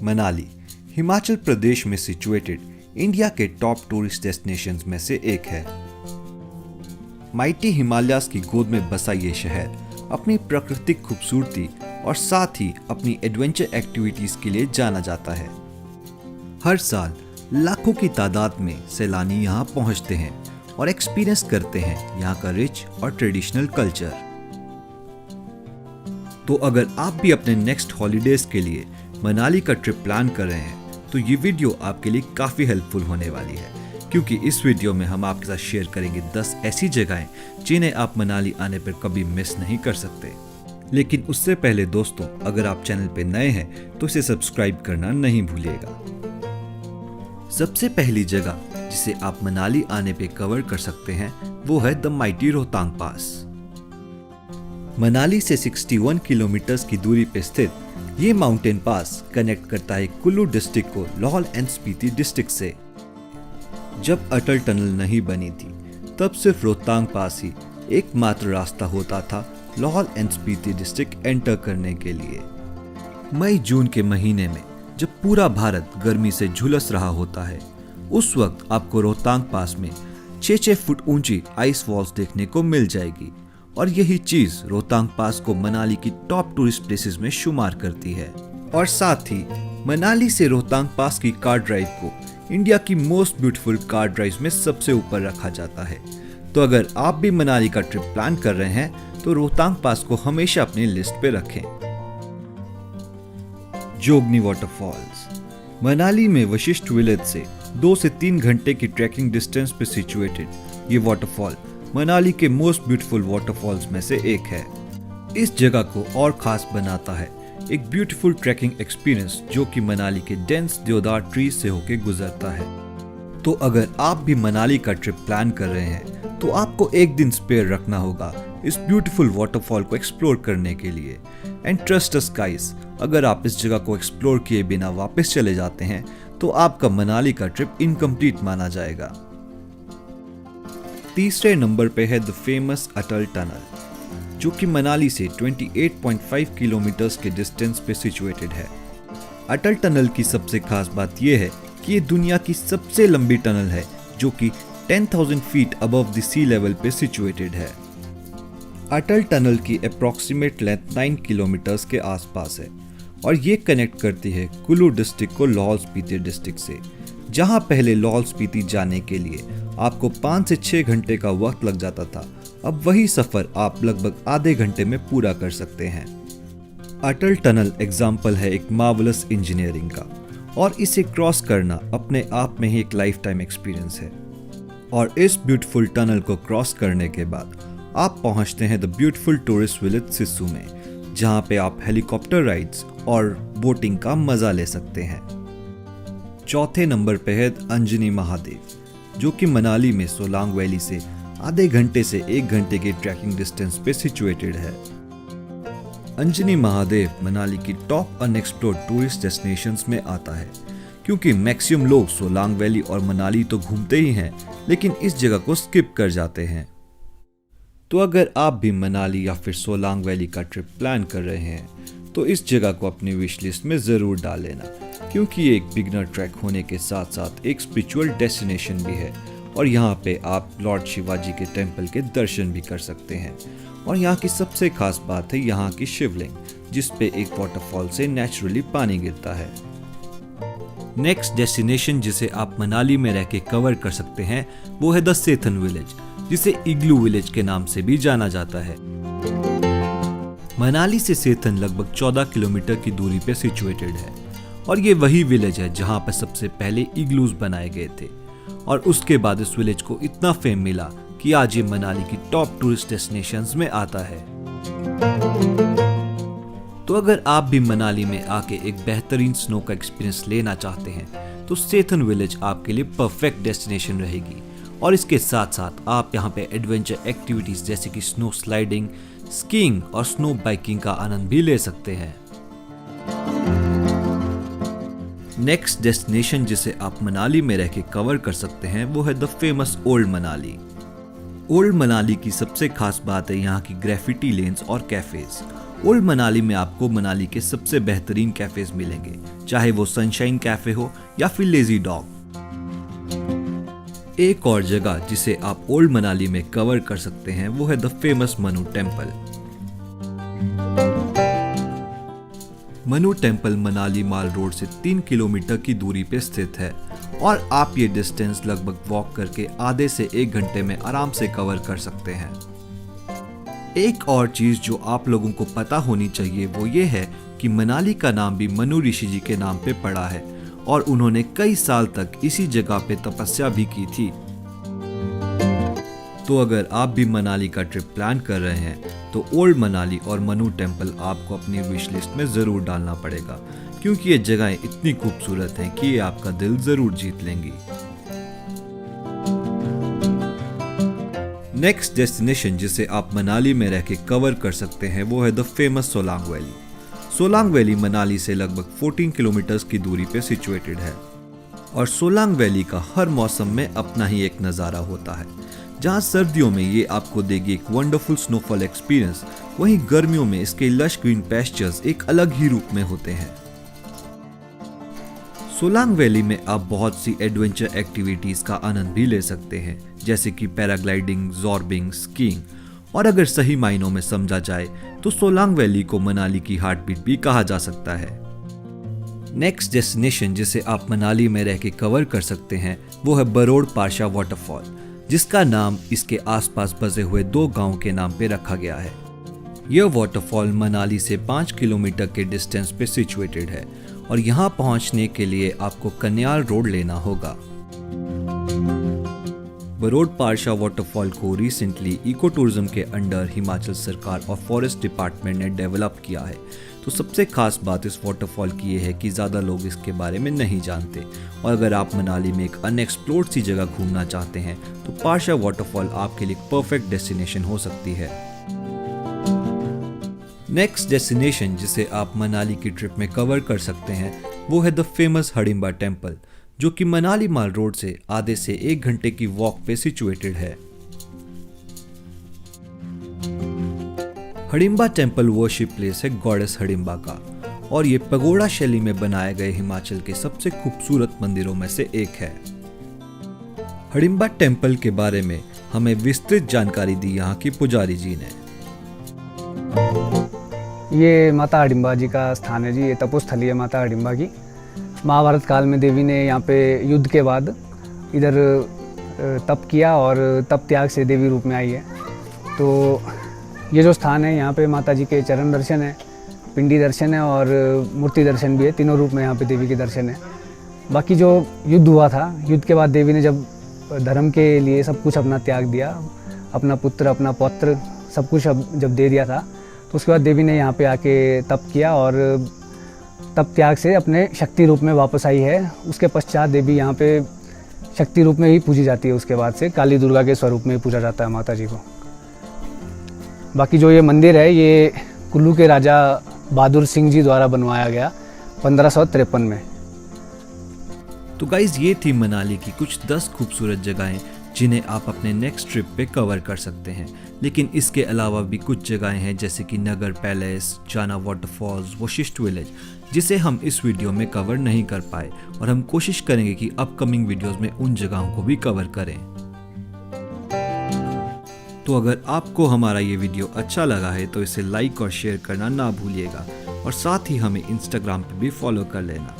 मनाली हिमाचल प्रदेश में situated India के top tourist destinations में से एक है। माइटी हिमालयास की गोद में बसा ये शहर अपनी प्राकृतिक खूबसूरती और साथ ही अपनी एडवेंचर एक्टिविटीज के लिए जाना जाता है। हर साल लाखों की तादाद में सैलानी यहाँ पहुँचते हैं और एक्सपीरियंस करते हैं यहाँ का रिच और ट्रेडिशनल कल्चर। तो अगर आप भी अपने नेक्स्ट हॉलीडेज के लिए मनाली का ट्रिप प्लान कर रहे हैं तो ये वीडियो आपके लिए काफ़ी हेल्पफुल होने वाली है, क्योंकि इस वीडियो में हम आपके साथ शेयर करेंगे 10 ऐसी जगहें जिन्हें आप मनाली आने पर कभी मिस नहीं कर सकते। लेकिन उससे पहले दोस्तों, अगर आप चैनल पे नए हैं तो इसे सब्सक्राइब करना नहीं भूलिएगा। सबसे पहली जगह जिसे आप मनाली आने पे कवर कर सकते हैं वो है द माइटी रोहतांग पास। मनाली से 61 किलोमीटर की दूरी पे स्थित ये माउंटेन पास कनेक्ट करता है कुल्लू डिस्ट्रिक्ट को लाहौल एंड स्पीति डिस्ट्रिक्ट से। जब अटल टनल नहीं बनी थी तब सिर्फ रोहतांग पास ही एकमात्र रास्ता होता था Lahaul and Spiti district enter करने के लिए। मई जून के महीने में जब पूरा भारत गर्मी से झुलस रहा होता है, उस वक्त आपको रोहतांग पास में 6-6 फुट ऊंची आइस वॉल्स देखने को मिल जाएगी और यही चीज रोहतांग पास को मनाली की टॉप टूरिस्ट प्लेसेस में शुमार करती है। और साथ ही मनाली से रोहतांग पास की कार ड्राइव को इंडिया की मोस्ट ब्यूटीफुल कार ड्राइव में सबसे ऊपर रखा जाता है। तो अगर आप भी मनाली का ट्रिप प्लान कर रहे हैं तो रोहतांग पास को हमेशा अपनी लिस्ट पे रखें। जोगनी वाटरफॉल्स मनाली में वशिष्ठ विलेज से 2 से 3 घंटे की ट्रैकिंग डिस्टेंस पे सिचुएटेड ये वाटरफॉल मनाली के मोस्ट ब्यूटीफुल वाटरफॉल्स में से एक है। इस जगह को और खास बनाता है एक ब्यूटीफुल ट्रैकिंग एक्सपीरियंस जो कि मनाली के डेंस देवदार ट्रीज से होकर गुजरता है। तो अगर आप भी मनाली का ट्रिप प्लान कर रहे हैं तो आपको एक दिन स्पेयर रखना होगा इस ब्यूटीफुल वाटरफॉल को एक्सप्लोर करने के लिए। एंड ट्रस्ट अस गाइस, अगर आप इस जगह को एक्सप्लोर किए बिना वापस चले जाते हैं तो आपका मनाली का ट्रिप इनकम्प्लीट माना जाएगा। तीसरे नंबर पे है द फेमस अटल टनल, जो कि मनाली से 28.5 किलोमीटर के डिस्टेंस पे सिचुएटेड है। अटल टनल की सबसे खास बात यह है कि ये दुनिया की सबसे लंबी टनल है जो कि 10,000 feet above the sea level पे सिचुएटेड है। अटल टनल की अप्रॉक्सीमेट लेंथ 9 किलोमीटर के आसपास है और ये कनेक्ट करती है कुल्लू डिस्ट्रिक्ट को लाहौल स्पीति डिस्ट्रिक्ट से, जहां पहले लाहौल स्पीति जाने के लिए आपको 5 से 6 घंटे का वक्त लग जाता था, अब वही सफर आप लगभग आधे घंटे में पूरा कर सकते हैं। अटल टनल एग्जाम्पल है एक मार्वलस इंजीनियरिंग का और इसे क्रॉस करना अपने आप में ही एक लाइफ टाइम एक्सपीरियंस है। और इस ब्यूटीफुल टनल को क्रॉस करने के बाद आप पहुंचते हैं the beautiful tourist village Sissu में, जहां पे आप हेलीकॉप्टर राइड्स और बोटिंग का मजा ले सकते हैं। चौथे नंबर पे है अंजनी महादेव, जो कि मनाली में सोलांग वैली से आधे घंटे से 1 घंटे के ट्रैकिंग डिस्टेंस पे सिचुएटेड है। अंजनी महादेव मनाली की टॉप अनएक्सप्लोर्ड टूरिस्ट डेस्टिनेशंस में आता है, क्योंकि मैक्सिमम लोग सोलांग वैली और मनाली तो घूमते ही हैं लेकिन इस जगह को स्किप कर जाते हैं। तो अगर आप भी मनाली या फिर सोलांग वैली का ट्रिप प्लान कर रहे हैं तो इस जगह को अपनी विश लिस्ट में जरूर डाल लेना, क्योंकि ये एक बिगनर ट्रैक होने के साथ साथ एक स्पिरिचुअल डेस्टिनेशन भी है और यहाँ पे आप लॉर्ड शिवाजी के टेम्पल के दर्शन भी कर सकते हैं। और यहाँ की सबसे खास बात है यहाँ की शिवलिंग, जिस पे एक वाटरफॉल से नेचुरली पानी गिरता है। नेक्स्ट डेस्टिनेशन जिसे आप मनाली में रह के कवर कर सकते हैं वो है द सेथन विलेज, जिसे इग्लू विलेज के नाम से भी जाना जाता है। मनाली से सेथन लगभग 14 किलोमीटर की दूरी पे सिचुएटेड है और ये वही विलेज है जहां पर सबसे पहले इग्लूज बनाए गए थे और उसके बाद इस विलेज को इतना फेम मिला कि आज ये मनाली की टॉप टूरिस्ट डेस्टिनेशंस में आता है। तो अगर आप भी मनाली में आके एक बेहतरीन स्नो का एक्सपीरियंस लेना चाहते हैं तो सेथन विलेज आपके लिए परफेक्ट डेस्टिनेशन रहेगी। और इसके साथ साथ आप यहाँ पे एडवेंचर एक्टिविटीज जैसे कि स्नो स्लाइडिंग, स्कीइंग और स्नो बाइकिंग का आनंद भी ले सकते हैं। नेक्स्ट डेस्टिनेशन जिसे आप मनाली में रह के कवर कर सकते हैं वो है the famous old Manali. Old Manali की सबसे खास बात है यहाँ की ग्रेफिटी लेन्स और कैफेज ओल्ड मनाली में आपको मनाली के सबसे बेहतरीन कैफेज मिलेंगे, चाहे वो सनशाइन कैफे हो या फिर लेजी डॉग। एक और जगह जिसे आप ओल्ड मनाली में कवर कर सकते हैं वो है the famous Manu temple. Manu temple Manali mall road से 3 किलोमीटर की दूरी पे स्थित है और आप ये डिस्टेंस लगभग वॉक करके आधे से 1 घंटे में आराम से कवर कर सकते हैं। एक और चीज जो आप लोगों को पता होनी चाहिए वो ये है कि मनाली का नाम भी मनु ऋषि जी के नाम पे पड़ा है और उन्होंने कई साल तक इसी जगह पे तपस्या भी की थी। तो अगर आप भी मनाली का ट्रिप प्लान कर रहे हैं तो ओल्ड मनाली और मनु टेम्पल आपको अपनी विश लिस्ट में जरूर डालना पड़ेगा, क्योंकि ये जगहें इतनी खूबसूरत हैं कि ये आपका दिल जरूर जीत लेंगी। नेक्स्ट डेस्टिनेशन जिसे आप मनाली में रह के कवर कर सकते हैं वो है the famous Solang valley. Solang valley Manali से लगभग 14 किलोमीटर की दूरी पे सिचुएटेड है और सोलांग वैली का हर मौसम में अपना ही एक नज़ारा होता है। जहां सर्दियों में ये आपको देगी एक वंडरफुल स्नोफॉल एक्सपीरियंस, वहीं गर्मियों में इसके लश ग्रीन पैस्चर्स एक अलग ही रूप में होते हैं। सोलांग वैली में आप बहुत सी एडवेंचर एक्टिविटीज का आनंद भी ले सकते हैं, जैसे कि पैराग्लाइडिंग, जॉर्बिंग, स्कीइंग और अगर सही मायनों में समझा जाए तो सोलांग वैली को मनाली की हार्ट बीट भी कहा जा सकता है। नेक्स्ट डेस्टिनेशन जिसे आप मनाली में रह के कवर कर सकते हैं वो है बरोड़ पारशा वाटरफॉल, जिसका नाम इसके आसपास बसे हुए 2 गांव के नाम पे रखा गया है। यह वाटरफॉल मनाली से 5 किलोमीटर के डिस्टेंस पे सिचुएटेड है और यहाँ पहुँचने के लिए आपको कन्याल रोड लेना होगा। बरोड़ पारशा वाटरफॉल को रिसेंटली इको टूरिज्म के अंडर हिमाचल सरकार और फॉरेस्ट डिपार्टमेंट ने डेवलप किया है। तो सबसे खास बात इस वाटरफॉल की यह है कि ज़्यादा लोग इसके बारे में नहीं जानते और अगर आप मनाली में एक अनएक्सप्लोर्ड सी जगह घूमना चाहते हैं तो पारशा वाटरफॉल आपके लिए परफेक्ट डेस्टिनेशन हो सकती है। नेक्स्ट डेस्टिनेशन जिसे आप मनाली की ट्रिप में कवर कर सकते हैं वो है द फेमस हडिम्बा टेम्पल, जो कि मनाली माल रोड से आधे से 1 घंटे की वॉक पे सिचुएटेड है। हडिम्बा टेम्पल वर्शिप प्लेस है गॉडेस हडिम्बा का और ये पगोड़ा शैली में बनाए गए हिमाचल के सबसे खूबसूरत मंदिरों में से एक है। हडिम्बा टेम्पल के बारे में हमें विस्तृत जानकारी दी यहाँ की पुजारी जी ने। ये माता हडिम्बा जी का स्थान है जी, ये तपोस्थली है माता हडिम्बा की। महाभारत काल में देवी ने यहाँ पे युद्ध के बाद इधर तप किया और तप त्याग से देवी रूप में आई है। तो ये जो स्थान है यहाँ पे माता जी के चरण दर्शन है, पिंडी दर्शन है और मूर्ति दर्शन भी है। तीनों रूप में यहाँ पे देवी के दर्शन है। बाकी जो युद्ध हुआ था, युद्ध के बाद देवी ने जब धर्म के लिए सब कुछ अपना त्याग दिया, अपना पुत्र अपना पौत्र सब कुछ जब दे दिया था, तो उसके बाद देवी ने यहाँ पे आके तप किया और तप त्याग से अपने शक्ति रूप में वापस आई है। उसके पश्चात देवी यहाँ पे शक्ति रूप में ही पूजी जाती है। उसके बाद से काली दुर्गा के स्वरूप में ही पूजा जाता है माता जी को। बाकी जो ये मंदिर है ये कुल्लू के राजा बहादुर सिंह जी द्वारा बनवाया गया 1553 में। तो गाइज ये थी मनाली की कुछ 10 खूबसूरत जगहें जिन्हें आप अपने नेक्स्ट ट्रिप पे कवर कर सकते हैं। लेकिन इसके अलावा भी कुछ जगहें हैं जैसे कि नगर पैलेस, जाना वाटरफॉल्स, वशिष्ठ विलेज, जिसे हम इस वीडियो में कवर नहीं कर पाए और हम कोशिश करेंगे कि अपकमिंग वीडियोस में उन जगहों को भी कवर करें। तो अगर आपको हमारा ये वीडियो अच्छा लगा है तो इसे लाइक और शेयर करना ना भूलिएगा और साथ ही हमें इंस्टाग्राम पे भी फॉलो कर लेना।